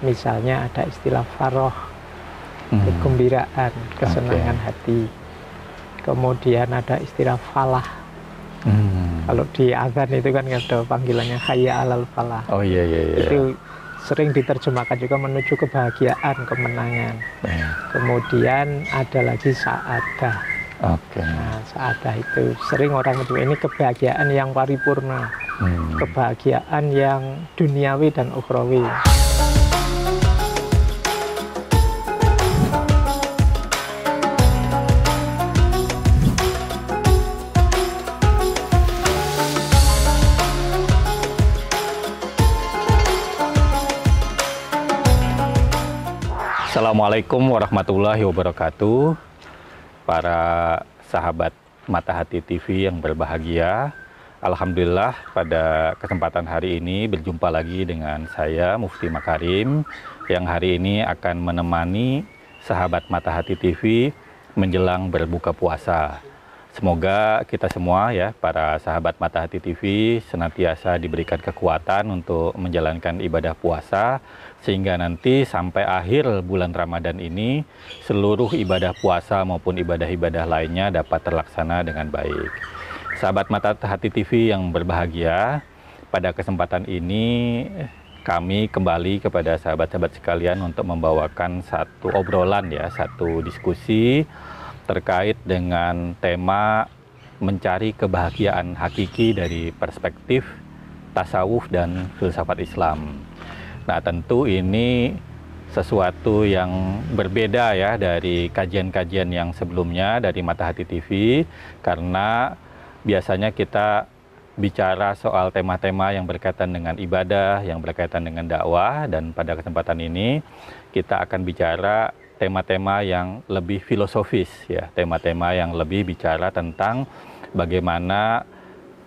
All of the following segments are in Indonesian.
Misalnya ada istilah faroh, kegembiraan, kesenangan hati. Kemudian ada istilah falah. Kalau di azan itu kan ada panggilannya hayya alal falah. Oh iya. Itu sering diterjemahkan juga menuju kebahagiaan, kemenangan. Kemudian ada lagi sa'adah. Nah, sa'adah itu sering orang menyebut ini kebahagiaan yang paripurna, kebahagiaan yang duniawi dan ukhrawi. Assalamualaikum warahmatullahi wabarakatuh. Para sahabat Mata Hati TV yang berbahagia, alhamdulillah pada kesempatan hari ini berjumpa lagi dengan saya Mufti Makarim yang hari ini akan menemani sahabat Mata Hati TV menjelang berbuka puasa. Semoga kita semua ya, para sahabat Mata Hati TV senantiasa diberikan kekuatan untuk menjalankan ibadah puasa, sehingga nanti sampai akhir bulan Ramadan ini seluruh ibadah puasa maupun ibadah-ibadah lainnya dapat terlaksana dengan baik. Sahabat Mata Hati TV yang berbahagia, pada kesempatan ini kami kembali kepada sahabat-sahabat sekalian untuk membawakan satu obrolan ya, satu diskusi terkait dengan tema mencari kebahagiaan hakiki dari perspektif tasawuf dan filsafat Islam. Nah, tentu ini sesuatu yang berbeda ya dari kajian-kajian yang sebelumnya dari Mata Hati TV, karena biasanya kita bicara soal tema-tema yang berkaitan dengan ibadah, yang berkaitan dengan dakwah, dan pada kesempatan ini kita akan bicara tema-tema yang lebih filosofis ya, tema-tema yang lebih bicara tentang bagaimana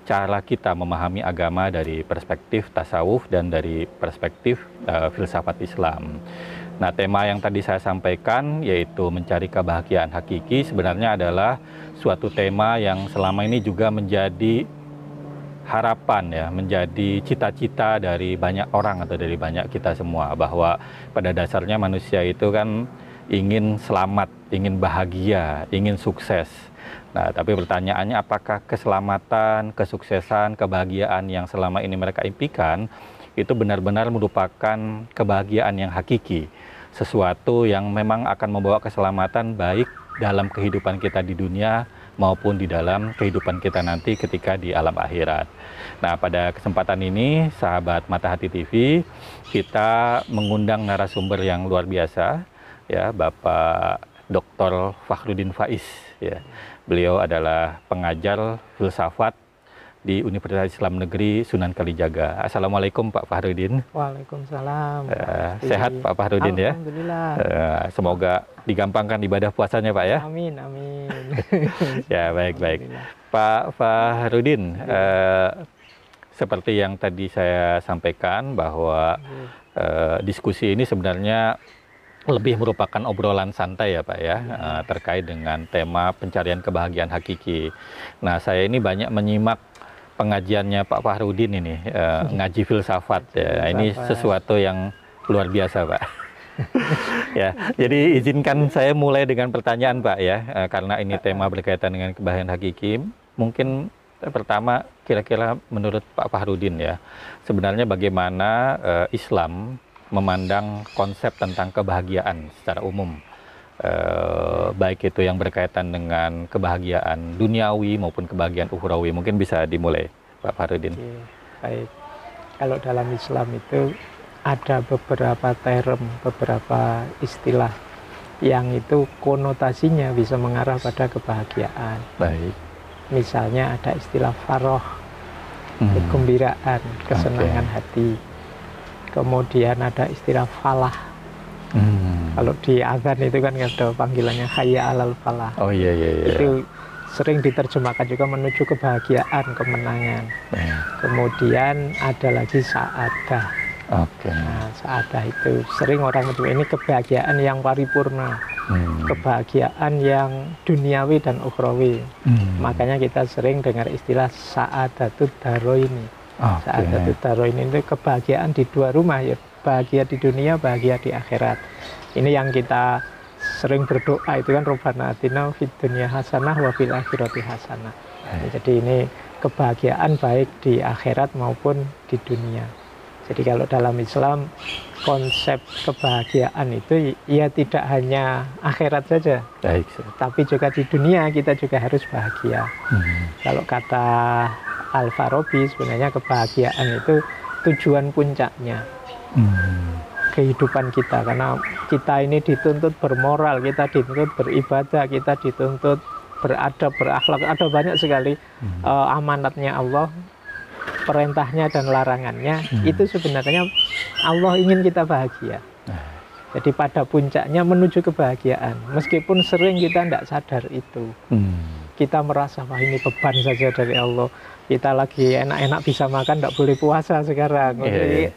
cara kita memahami agama dari perspektif tasawuf dan dari perspektif filsafat Islam. Nah, tema yang tadi saya sampaikan yaitu mencari kebahagiaan hakiki sebenarnya adalah suatu tema yang selama ini juga menjadi harapan ya, menjadi cita-cita dari banyak orang atau dari banyak kita semua, bahwa pada dasarnya manusia itu kan ingin selamat, ingin bahagia, ingin sukses. Nah, tapi pertanyaannya apakah keselamatan, kesuksesan, kebahagiaan yang selama ini mereka impikan itu benar-benar merupakan kebahagiaan yang hakiki, sesuatu yang memang akan membawa keselamatan baik dalam kehidupan kita di dunia maupun di dalam kehidupan kita nanti ketika di alam akhirat. Nah, pada kesempatan ini sahabat Mata Hati TV, kita mengundang narasumber yang luar biasa ya, Bapak Dr. Fakhrudin Faiz ya. Beliau adalah pengajar filsafat di Universitas Islam Negeri Sunan Kalijaga. Assalamualaikum Pak Fakhrudin. Waalaikumsalam. Sehat Pak Fakhrudin ya? Alhamdulillah. Semoga digampangkan ibadah puasanya Pak ya. Amin, amin. Ya, baik. Pak Fakhrudin, seperti yang tadi saya sampaikan bahwa diskusi ini sebenarnya lebih merupakan obrolan santai ya Pak ya, terkait dengan tema pencarian kebahagiaan hakiki. Nah, saya ini banyak menyimak pengajiannya Pak Fakhrudin ini, ngaji filsafat ya. Ini sesuatu yang luar biasa Pak. Ya, jadi izinkan saya mulai dengan pertanyaan Pak ya, karena ini tema berkaitan dengan kebahagiaan hakiki. Mungkin pertama, kira-kira menurut Pak Fakhrudin ya, sebenarnya bagaimana Islam memandang konsep tentang kebahagiaan secara umum, baik itu yang berkaitan dengan kebahagiaan duniawi maupun kebahagiaan ukhrawi. Mungkin bisa dimulai Pak Fakhrudin. Baik, kalau dalam Islam itu ada beberapa term, beberapa istilah yang itu konotasinya bisa mengarah pada kebahagiaan. Baik. Misalnya ada istilah faroh, kegembiraan, kesenangan hati. Kemudian ada istilah falah. Kalau di azan itu kan ada panggilannya hayya alal falah. Oh iya. Itu sering diterjemahkan juga menuju kebahagiaan, kemenangan. Kemudian ada lagi sa'adah. Nah, sa'adah itu sering orang menyebut ini kebahagiaan yang paripurna, kebahagiaan yang duniawi dan ukhrawi. Makanya kita sering dengar istilah sa'adatud daroini. Sa'adatud daroini itu kebahagiaan di dua rumah ya, bahagia di dunia, bahagia di akhirat. Ini yang kita sering berdoa itu kan, Rabbana atina fid dunya hasanah wa fil akhirati hasanah. Jadi ini kebahagiaan baik di akhirat maupun di dunia. Jadi kalau dalam Islam konsep kebahagiaan itu ya tidak hanya akhirat saja, tapi juga di dunia kita juga harus bahagia. Kalau kata Al-Farabi, sebenarnya kebahagiaan itu tujuan puncaknya kehidupan kita, karena kita ini dituntut bermoral, kita dituntut beribadah, kita dituntut beradab, berakhlak, ada banyak sekali amanatnya Allah, perintahnya dan larangannya. Itu sebenarnya Allah ingin kita bahagia. Jadi pada puncaknya menuju kebahagiaan, meskipun sering kita tidak sadar itu. Kita merasa, wah ini beban saja dari Allah. Kita lagi enak-enak bisa makan, tidak boleh puasa sekarang.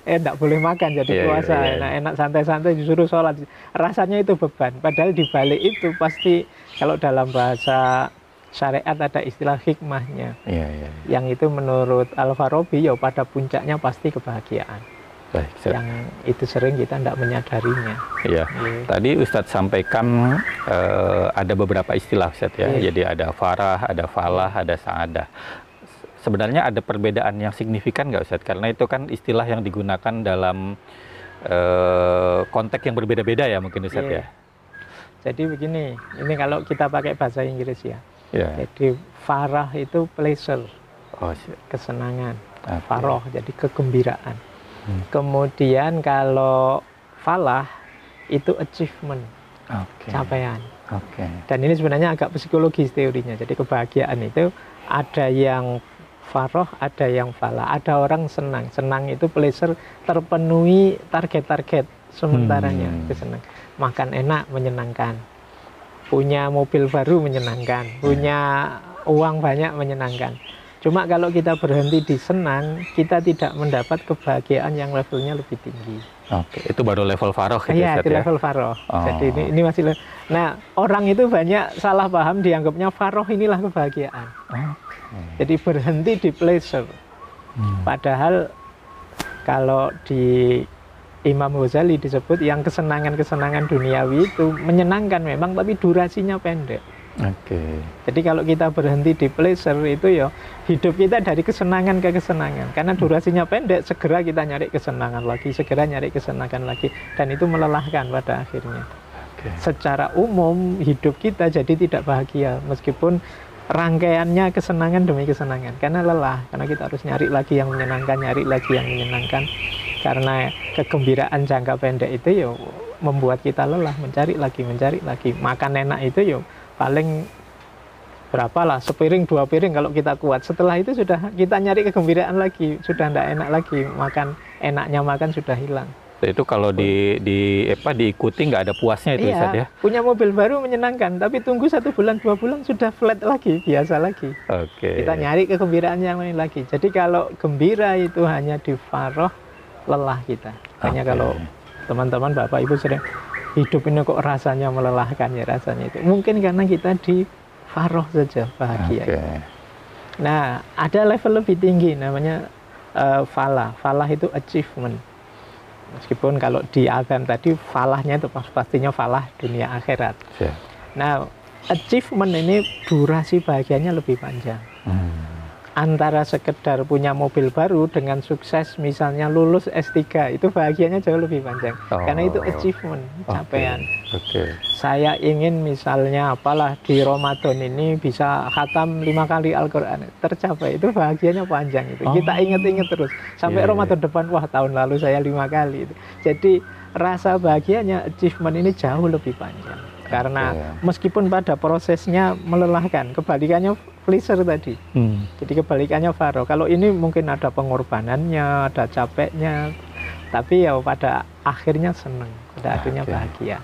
Tidak boleh makan jadi puasa. Enak-enak santai-santai disuruh sholat. Rasanya itu beban. Padahal di balik itu pasti, kalau dalam bahasa syariat ada istilah hikmahnya. Yang itu menurut Al-Farabi ya pada puncaknya pasti kebahagiaan. Baik, yang itu sering kita tidak menyadarinya. Tadi Ustadz sampaikan ada beberapa istilah, Ustadz ya. Jadi ada farah, ada falah, ada sa'adah. Sebenarnya ada perbedaan yang signifikan nggak, Ustadz? Karena itu kan istilah yang digunakan dalam konteks yang berbeda-beda ya mungkin, Ustadz ya. Jadi begini, ini kalau kita pakai bahasa Inggris ya. Jadi farah itu pleasure, kesenangan. Faroh jadi kegembiraan. Kemudian kalau falah itu achievement, capaian. Dan ini sebenarnya agak psikologis teorinya. Jadi kebahagiaan itu ada yang faroh, ada yang falah. Ada orang senang, senang itu pleasure, terpenuhi target-target sementaranya, itu senang. Makan enak menyenangkan, punya mobil baru menyenangkan, punya uang banyak menyenangkan. Cuma kalau kita berhenti di senang, kita tidak mendapat kebahagiaan yang levelnya lebih tinggi. Itu baru level faroh gitu, itu level faroh. Jadi ini masih nah, orang itu banyak salah paham, dianggapnya faroh inilah kebahagiaan. Jadi berhenti di pleasure. Padahal kalau di Imam Ghazali disebut yang kesenangan-kesenangan duniawi itu menyenangkan memang, tapi durasinya pendek. Jadi kalau kita berhenti di pleasure itu ya hidup kita dari kesenangan ke kesenangan, karena durasinya pendek, segera kita nyari kesenangan lagi, segera nyari kesenangan lagi, dan itu melelahkan pada akhirnya. Secara umum hidup kita jadi tidak bahagia, meskipun rangkaiannya kesenangan demi kesenangan, karena lelah, karena kita harus nyari lagi yang menyenangkan, nyari lagi yang menyenangkan, karena kegembiraan jangka pendek itu ya membuat kita lelah, mencari lagi. Makan enak itu ya paling berapalah, sepiring, 2 piring kalau kita kuat. Setelah itu sudah kita nyari kegembiraan lagi, sudah tidak enak lagi, enaknya makan sudah hilang. Itu kalau diikuti nggak ada puasnya itu, Ustadz ya. Punya mobil baru menyenangkan, tapi tunggu 1 bulan 2 bulan sudah flat lagi, biasa lagi. Kita nyari kegembiraan yang lain lagi. Jadi kalau gembira itu hanya di faroh, lelah kita. Hanya kalau teman-teman Bapak Ibu sering hidup ini kok rasanya melelahkan ya, rasanya itu mungkin karena kita di faroh saja bahagia. Nah, ada level lebih tinggi namanya falah. Falah itu achievement. Meskipun kalau di Adam tadi falahnya itu pastinya falah dunia akhirat. Nah, achievement ini durasi bahagianya lebih panjang. Antara sekedar punya mobil baru dengan sukses, misalnya lulus S3, itu bahagianya jauh lebih panjang. Karena itu achievement, capaian. Saya ingin misalnya apalah di Ramadan ini bisa khatam 5 kali Al-Quran, tercapai, itu bahagianya panjang. Itu kita ingat-ingat terus sampai Ramadan depan, wah tahun lalu saya 5 kali itu. Jadi rasa bahagianya achievement ini jauh lebih panjang. Karena meskipun pada prosesnya melelahkan, kebalikannya pleasure tadi. Jadi kebalikannya faroh. Kalau ini mungkin ada pengorbanannya, ada capeknya, tapi ya pada akhirnya senang, pada akhirnya bahagia.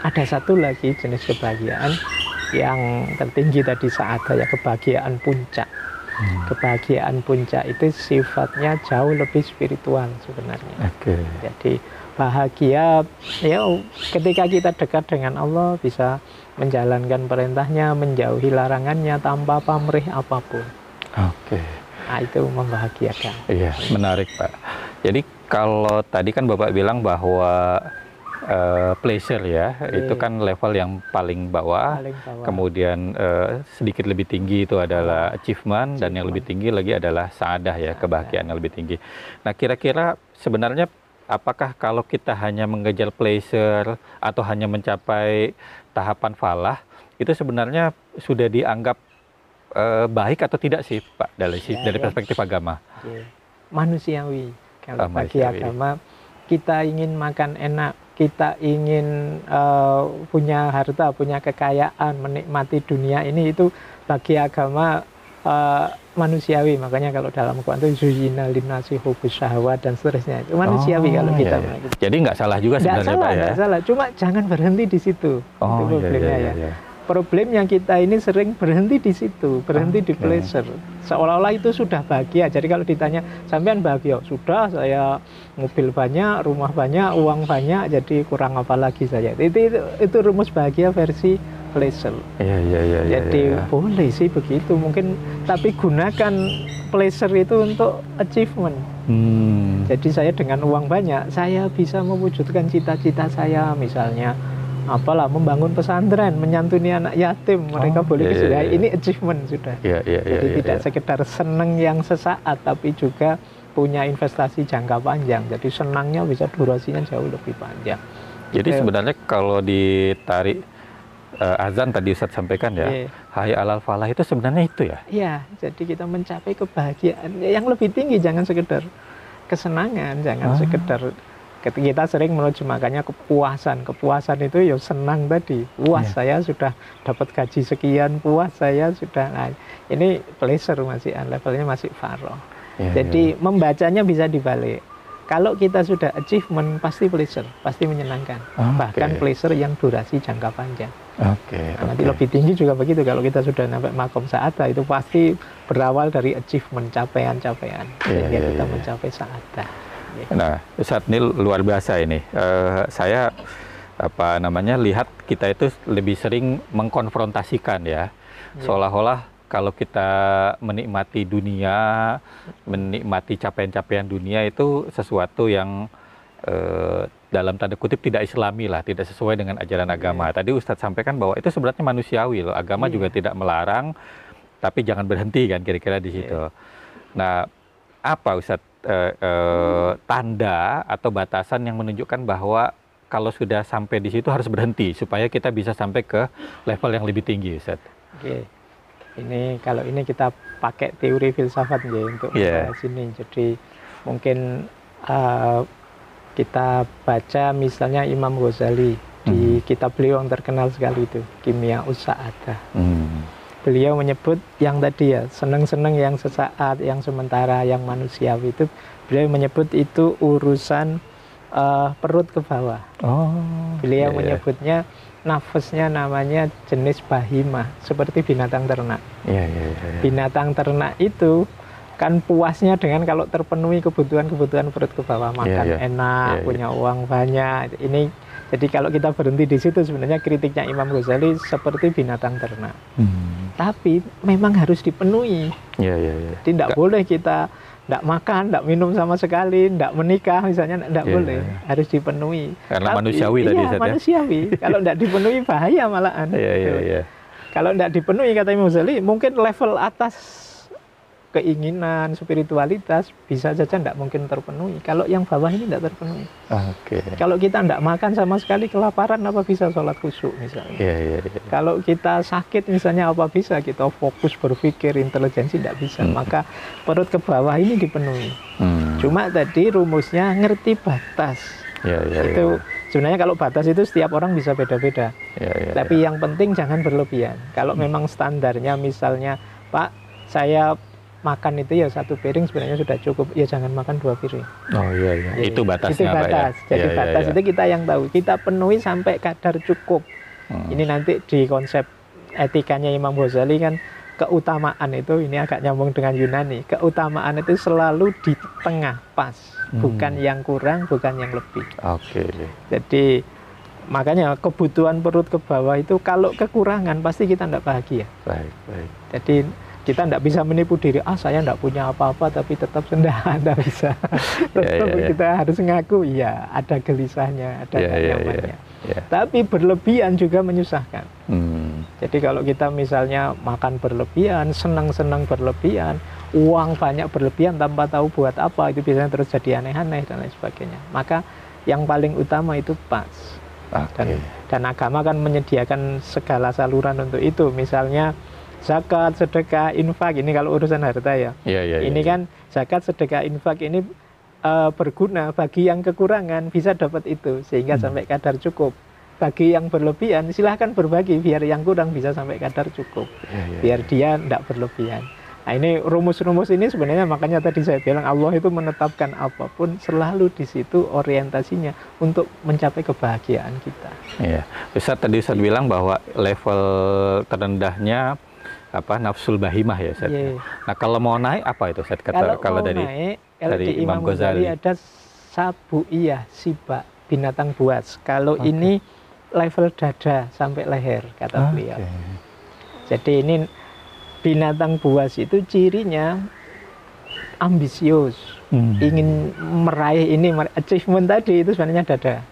Ada satu lagi jenis kebahagiaan yang tertinggi tadi sa'adah, ya kebahagiaan puncak. Kebahagiaan puncak itu sifatnya jauh lebih spiritual sebenarnya. Jadi bahagia ya ketika kita dekat dengan Allah, bisa menjalankan perintahnya, menjauhi larangannya tanpa pamrih apapun. Nah, itu membahagiakan. Menarik Pak. Jadi Kalau tadi kan Bapak bilang bahwa pleasure ya, itu kan level yang paling bawah. Kemudian sedikit lebih tinggi itu adalah achievement, dan yang lebih tinggi lagi adalah saadah ya, kebahagiaan yang lebih tinggi. Nah, kira-kira sebenarnya apakah kalau kita hanya mengejar pleasure atau hanya mencapai tahapan falah, itu sebenarnya sudah dianggap baik atau tidak sih Pak, dari perspektif agama? Manusiawi. Kalau bagi agama, kita ingin makan enak, kita ingin punya harta, punya kekayaan, menikmati dunia ini, itu bagi agama manusiawi. Makanya kalau dalam Quran itu zuyina linnasi hubbus syahwat dan seterusnya, itu manusiawi kalau kita. Jadi nggak salah juga sebenarnya Pak ya? Nggak salah, cuma jangan berhenti di situ. Itu problemnya ya. Problemnya kita ini sering berhenti di situ, berhenti di pleasure. Seolah-olah itu sudah bahagia. Jadi kalau ditanya, sampean bahagia? Sudah, saya mobil banyak, rumah banyak, uang banyak, jadi kurang apa lagi saya. Itu rumus bahagia versi pleasure. Jadi boleh sih begitu mungkin, tapi gunakan pleasure itu untuk achievement. Jadi saya dengan uang banyak, saya bisa mewujudkan cita-cita saya, misalnya apalah, membangun pesantren, menyantuni anak yatim, mereka boleh ini achievement sudah. Jadi tidak sekedar senang yang sesaat, tapi juga punya investasi jangka panjang. Jadi senangnya bisa durasinya jauh lebih panjang. Jadi sebenarnya kalau ditarik azan tadi Ustadz sampaikan ya, hayya alal falah itu sebenarnya itu ya? Iya, jadi kita mencapai kebahagiaan yang lebih tinggi, jangan sekedar kesenangan, jangan sekedar. Kita sering menerjemahkannya kepuasan. Kepuasan itu ya senang tadi. Puas saya sudah dapat gaji sekian, puas saya sudah. Nah, ini pleasure levelnya masih faro. Jadi membacanya bisa dibalik. Kalau kita sudah achievement, pasti pleasure, pasti menyenangkan. Bahkan pleasure yang durasi jangka panjang. Nanti lebih tinggi juga begitu. Kalau kita sudah sampai makom sa'adah, itu pasti berawal dari achievement, capaian-capaian. Sehingga kita mencapai sa'adah. Nah, Ustadz, ini luar biasa ini. Saya lihat kita itu lebih sering mengkonfrontasikan ya, seolah-olah kalau kita menikmati dunia, menikmati capaian-capaian dunia itu sesuatu yang dalam tanda kutip tidak islami lah, tidak sesuai dengan ajaran agama. Tadi Ustadz sampaikan bahwa itu sebenarnya manusiawi loh, agama juga tidak melarang, tapi jangan berhenti kan kira-kira di situ. Nah, apa Ustadz tanda atau batasan yang menunjukkan bahwa kalau sudah sampai di situ harus berhenti supaya kita bisa sampai ke level yang lebih tinggi, Ustadz? Ini kalau ini kita pakai teori filsafat ya untuk sini. Jadi mungkin kita baca misalnya Imam Ghazali di kitab beliau yang terkenal sekali itu, Kimia Us-Sa'adah. Beliau menyebut yang tadi ya, senang-senang yang sesaat, yang sementara, yang manusiawi itu, beliau menyebut itu urusan perut ke bawah. Beliau menyebutnya nafasnya namanya jenis bahimah, seperti binatang ternak. Binatang ternak itu kan puasnya dengan kalau terpenuhi kebutuhan-kebutuhan perut ke bawah, makan enak, punya uang banyak. Jadi kalau kita berhenti di situ, sebenarnya kritiknya Imam Ghazali seperti binatang ternak. Tapi memang harus dipenuhi. Jadi tidak boleh kita tidak makan, tidak minum sama sekali, tidak menikah misalnya, tidak boleh. Harus dipenuhi. Karena manusiawi tadi. Manusiawi. Kalau tidak dipenuhi bahaya malahan. Kalau tidak dipenuhi, kata Imam Ghazali, mungkin level atas keinginan, spiritualitas bisa saja tidak mungkin terpenuhi. Kalau yang bawah ini tidak terpenuhi. Kalau kita tidak makan sama sekali, kelaparan, apa bisa sholat khusyuk misalnya. Kalau kita sakit misalnya, apa bisa kita fokus berpikir, intelijensi, tidak bisa. Maka perut ke bawah ini dipenuhi. Cuma tadi rumusnya ngerti batas. Itu sebenarnya kalau batas itu setiap orang bisa beda-beda. Tapi yang penting jangan berlebihan. Kalau memang standarnya misalnya, Pak, saya makan itu ya 1 piring sebenarnya sudah cukup, ya jangan makan 2 piring. Itu batasnya. Itu batas. Jadi batas itu kita yang tahu. Kita penuhi sampai kadar cukup. Ini nanti di konsep etikanya Imam Ghazali kan, keutamaan itu, ini agak nyambung dengan Yunani. Keutamaan itu selalu di tengah, pas. Bukan yang kurang, bukan yang lebih. Jadi makanya kebutuhan perut ke bawah itu kalau kekurangan pasti kita tidak bahagia. Jadi kita tidak bisa menipu diri, saya tidak punya apa-apa tapi tetap sendah, tidak bisa. Tetap kita harus ngaku, ya ada gelisahnya, ada nyamannya. Tapi berlebihan juga menyusahkan. Jadi kalau kita misalnya makan berlebihan, senang-senang berlebihan, uang banyak berlebihan tanpa tahu buat apa, itu biasanya terus jadi aneh-aneh dan lain sebagainya. Maka yang paling utama itu pas. Dan agama kan menyediakan segala saluran untuk itu. Misalnya zakat, sedekah, infak, ini kalau urusan harta ya. Ini kan zakat, sedekah, infak ini berguna bagi yang kekurangan, bisa dapat itu sehingga sampai kadar cukup. Bagi yang berlebihan silahkan berbagi biar yang kurang bisa sampai kadar cukup. Biar dia tidak berlebihan. Nah, ini rumus-rumus ini sebenarnya makanya tadi saya bilang Allah itu menetapkan apapun selalu di situ orientasinya untuk mencapai kebahagiaan kita. Ustaz tadi Ustaz bilang bahwa level terendahnya nafsul bahimah ya Ustaz. Nah kalau mau naik apa itu Ustaz? Kalau naik, dari Imam Ghazali ada sabuiyah, siba, binatang buas. Kalau ini level dada sampai leher kata beliau. Jadi ini binatang buas itu cirinya ambisius, ingin meraih ini, achievement tadi itu sebenarnya dada.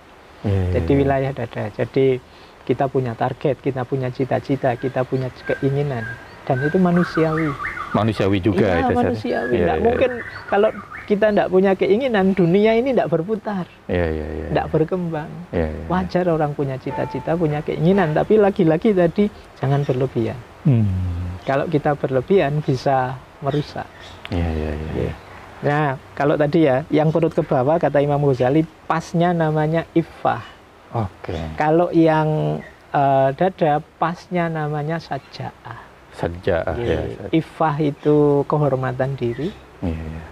Jadi wilayah dada. Jadi kita punya target, kita punya cita-cita, kita punya keinginan. Dan itu manusiawi. Manusiawi juga itu. Manusiawi. Nggak mungkin kalau kita tidak punya keinginan, dunia ini tidak berputar, tidak berkembang. Wajar orang punya cita-cita, punya keinginan, tapi lagi-lagi tadi jangan berlebihan. Kalau kita berlebihan bisa merusak. Nah, kalau tadi ya, yang perut ke bawah kata Imam Ghazali, pasnya namanya iffah. Kalau yang dada, pasnya namanya saja'ah. Iffah itu kehormatan diri.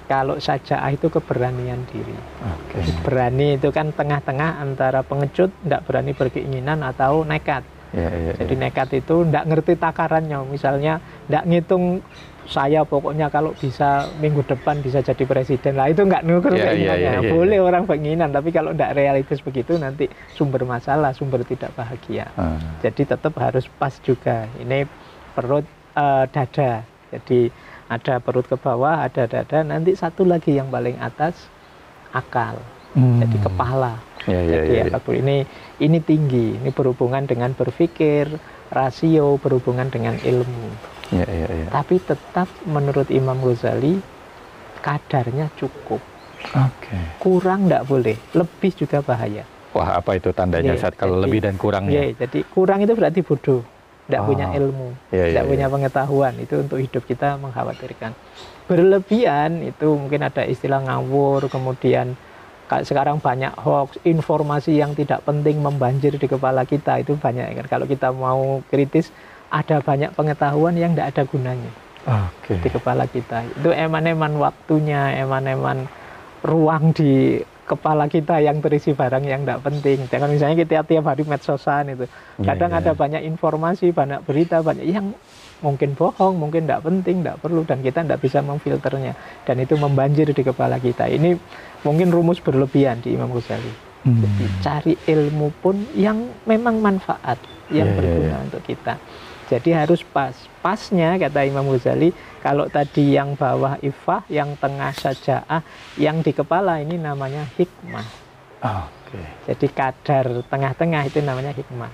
Kalau saja'ah itu keberanian diri. Berani itu kan tengah-tengah antara pengecut, tidak berani berkeinginan, atau nekat. Jadi nekat itu tidak ngerti takarannya. Misalnya tidak ngitung, saya pokoknya kalau bisa minggu depan bisa jadi presiden. Lah itu nggak ngukur keinginannya. Boleh orang keinginan, tapi kalau tidak realistis begitu nanti sumber masalah, sumber tidak bahagia. Jadi tetap harus pas juga. Ini perut dada. Jadi ada perut ke bawah, ada dada, nanti satu lagi yang paling atas akal. Jadi kepala. Ini tinggi, ini berhubungan dengan berpikir, rasio, berhubungan dengan ilmu. Tapi tetap menurut Imam Ghazali kadarnya cukup. Kurang tidak boleh, lebih juga bahaya. Wah, apa itu tandanya saat kalau lebih dan kurangnya? Jadi kurang itu berarti bodoh, tidak punya ilmu, tidak punya pengetahuan. Itu untuk hidup kita mengkhawatirkan. Berlebihan itu mungkin ada istilah ngawur, kemudian sekarang banyak hoax, informasi yang tidak penting membanjir di kepala kita, itu banyak kan. Kalau kita mau kritis, ada banyak pengetahuan yang tidak ada gunanya di kepala kita. Itu eman-eman waktunya, eman-eman ruang di kepala kita yang terisi barang yang tidak penting. Jangan misalnya kita tiap hari medsosan itu, kadang ada banyak informasi, banyak berita, banyak yang mungkin bohong, mungkin tidak penting, tidak perlu, dan kita tidak bisa memfilternya, dan itu membanjir di kepala kita. Ini mungkin rumus berlebihan di Imam Ghazali. Jadi cari ilmu pun yang memang manfaat, yang berguna untuk kita. Jadi harus pas. Pasnya kata Imam Ghazali, kalau tadi yang bawah iffah, yang tengah saja'ah, yang di kepala ini namanya hikmah. Jadi kadar tengah-tengah itu namanya hikmah.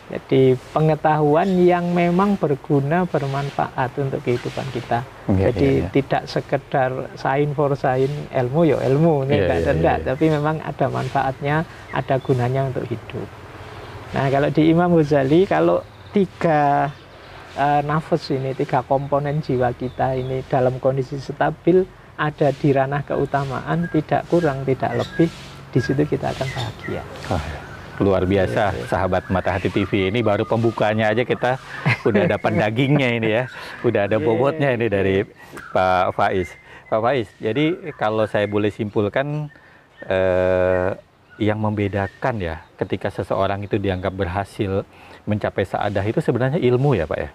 Jadi pengetahuan yang memang berguna, bermanfaat untuk kehidupan kita. Jadi tidak sekedar sign for sign, ilmu ya ilmu, tapi memang ada manfaatnya, ada gunanya untuk hidup. Nah, kalau di Imam Ghazali, kalau tiga nafas ini, tiga komponen jiwa kita ini dalam kondisi stabil, ada di ranah keutamaan, tidak kurang, tidak lebih, di situ kita akan bahagia. Luar biasa, sahabat Mata Hati TV. Ini baru pembukanya aja kita udah dapat dagingnya ini ya, udah ada bobotnya ini dari Pak Faiz. Pak Faiz, jadi kalau saya boleh simpulkan, yang membedakan ya ketika seseorang itu dianggap berhasil mencapai saadah itu sebenarnya ilmu ya Pak ya?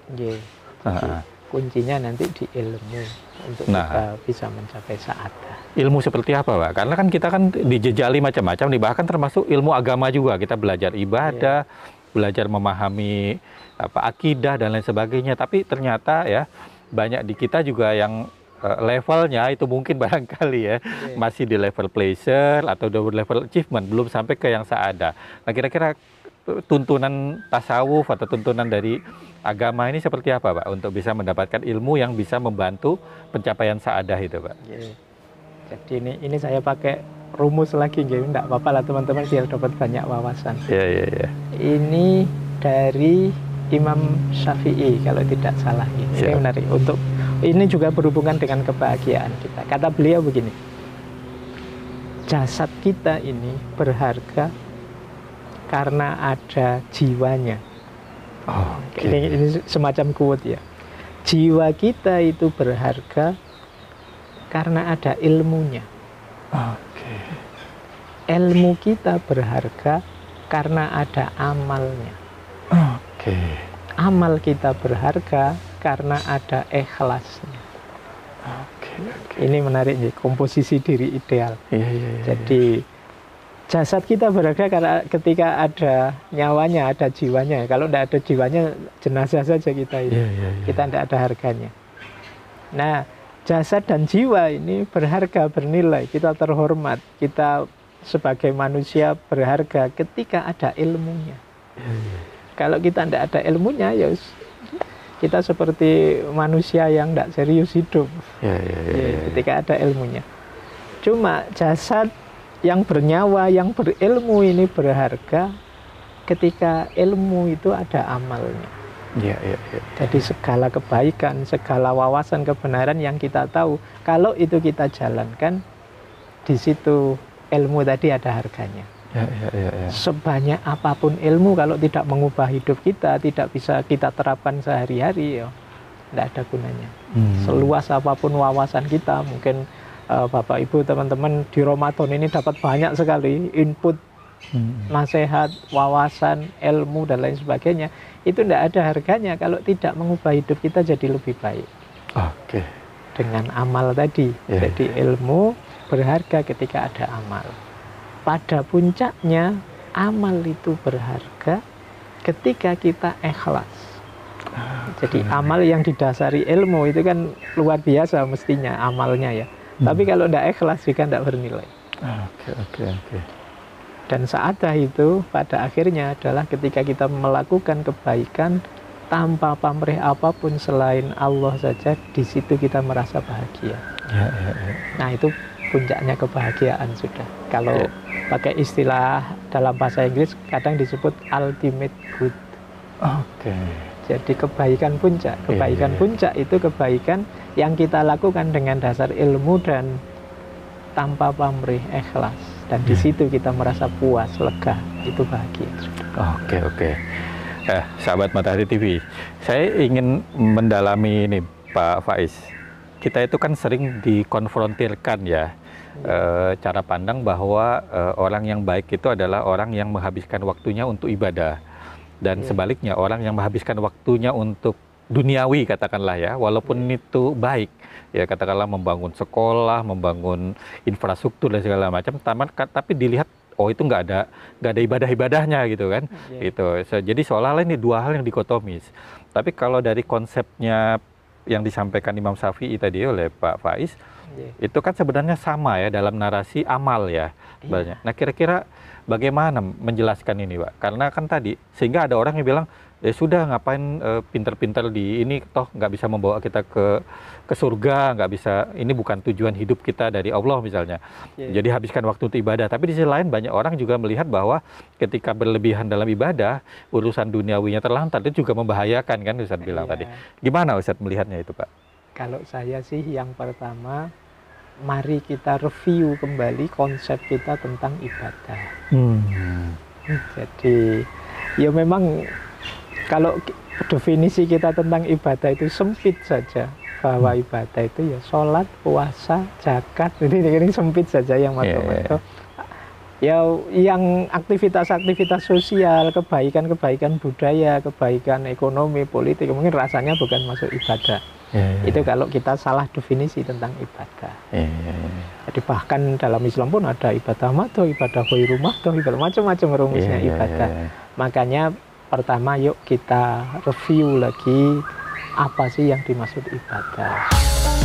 Kuncinya nanti di ilmu untuk kita bisa mencapai saadah. Ilmu seperti apa Pak? Karena kan kita kan dijejali macam-macam nih, bahkan termasuk ilmu agama juga. Kita belajar ibadah, belajar memahami akidah dan lain sebagainya. Tapi ternyata ya banyak di kita juga yang levelnya itu mungkin barangkali ya masih di level pleasure atau di level achievement, belum sampai ke yang sa'adah. Nah, kira-kira tuntunan tasawuf atau tuntunan dari agama ini seperti apa, Pak, untuk bisa mendapatkan ilmu yang bisa membantu pencapaian sa'adah itu, Pak? Jadi ini saya pakai rumus lagi, enggak apa-apa lah teman-teman, biar dapat banyak wawasan. Ini dari Imam Syafi'i kalau tidak salah. Ini menarik. Ini juga berhubungan dengan kebahagiaan kita. Kata beliau begini, jasad kita ini berharga karena ada jiwanya. Ini semacam quote ya. Jiwa kita itu berharga karena ada ilmunya. Ilmu kita berharga karena ada amalnya. Amal kita berharga karena ada ikhlasnya. Ini menarik nih, komposisi diri ideal. Jadi jasad kita berharga karena ketika ada nyawanya, ada jiwanya. Kalau tidak ada jiwanya, jenazah saja kita ini. Kita tidak ada harganya. Nah, jasad dan jiwa ini berharga, bernilai. Kita terhormat. Kita sebagai manusia berharga ketika ada ilmunya. Kalau kita tidak ada ilmunya, ya kita seperti manusia yang tidak serius hidup. Ketika ada ilmunya. Cuma jasad yang bernyawa, yang berilmu ini berharga ketika ilmu itu ada amalnya. Jadi segala kebaikan, segala wawasan kebenaran yang kita tahu, kalau itu kita jalankan, di situ ilmu tadi ada harganya. Sebanyak apapun ilmu, kalau tidak mengubah hidup kita, tidak bisa kita terapkan sehari-hari, ya tidak ada gunanya. Seluas apapun wawasan kita, mungkin Bapak Ibu teman-teman di Ramadan ini dapat banyak sekali input, nasihat, wawasan, ilmu dan lain sebagainya. Itu tidak ada harganya kalau tidak mengubah hidup kita jadi lebih baik. Dengan amal tadi. Jadi ilmu berharga ketika ada amal. Pada puncaknya, amal itu berharga ketika kita ikhlas. Jadi amal yang didasari ilmu itu kan luar biasa mestinya amalnya ya. Tapi kalau tidak ikhlas juga tidak bernilai. Dan sa'adah itu pada akhirnya adalah ketika kita melakukan kebaikan tanpa pamrih apapun selain Allah saja, di situ kita merasa bahagia. Nah, itu puncaknya kebahagiaan sudah. Kalau pakai istilah dalam bahasa Inggris kadang disebut ultimate good. Jadi kebaikan puncak. Kebaikan puncak itu kebaikan yang kita lakukan dengan dasar ilmu dan tanpa pamrih, ikhlas. Dan di situ kita merasa puas, lega, itu bahagia. Sahabat Matahari TV, saya ingin mendalami ini, Pak Faiz. Kita itu kan sering dikonfrontirkan ya, cara pandang bahwa orang yang baik itu adalah orang yang menghabiskan waktunya untuk ibadah. Dan sebaliknya, orang yang menghabiskan waktunya untuk duniawi, katakanlah ya, walaupun itu baik, ya katakanlah membangun sekolah, membangun infrastruktur dan segala macam, tapi dilihat, oh itu nggak ada ibadah-ibadahnya gitu kan, gitu. Jadi seolah-olah ini dua hal yang dikotomis. Tapi kalau dari konsepnya yang disampaikan Imam Syafi'i tadi oleh Pak Faiz, itu kan sebenarnya sama ya dalam narasi amal ya. Nah, kira-kira bagaimana menjelaskan ini, Pak? Karena kan tadi, sehingga ada orang yang bilang, ya sudah ngapain pinter-pinter di ini, toh nggak bisa membawa kita ke surga, nggak bisa, ini bukan tujuan hidup kita dari Allah misalnya. Jadi habiskan waktu untuk ibadah. Tapi di sisi lain banyak orang juga melihat bahwa ketika berlebihan dalam ibadah, urusan duniawinya terlantar, itu juga membahayakan kan, Ustaz bilang tadi. Gimana Ustaz melihatnya itu, Pak? Kalau saya sih yang pertama, mari kita review kembali konsep kita tentang ibadah. Jadi ya memang kalau definisi kita tentang ibadah itu sempit saja, bahwa ibadah itu ya sholat, puasa, zakat, ini sempit saja yang mato-mato. Ya yang aktivitas-aktivitas sosial, kebaikan-kebaikan budaya, kebaikan ekonomi, politik, mungkin rasanya bukan masuk ibadah. Itu kalau kita salah definisi tentang ibadah. Jadi bahkan dalam Islam pun ada ibadah madho, ibadah khairu madho, macam-macam rumusnya ibadah. Makanya pertama yuk kita review lagi apa sih yang dimaksud ibadah.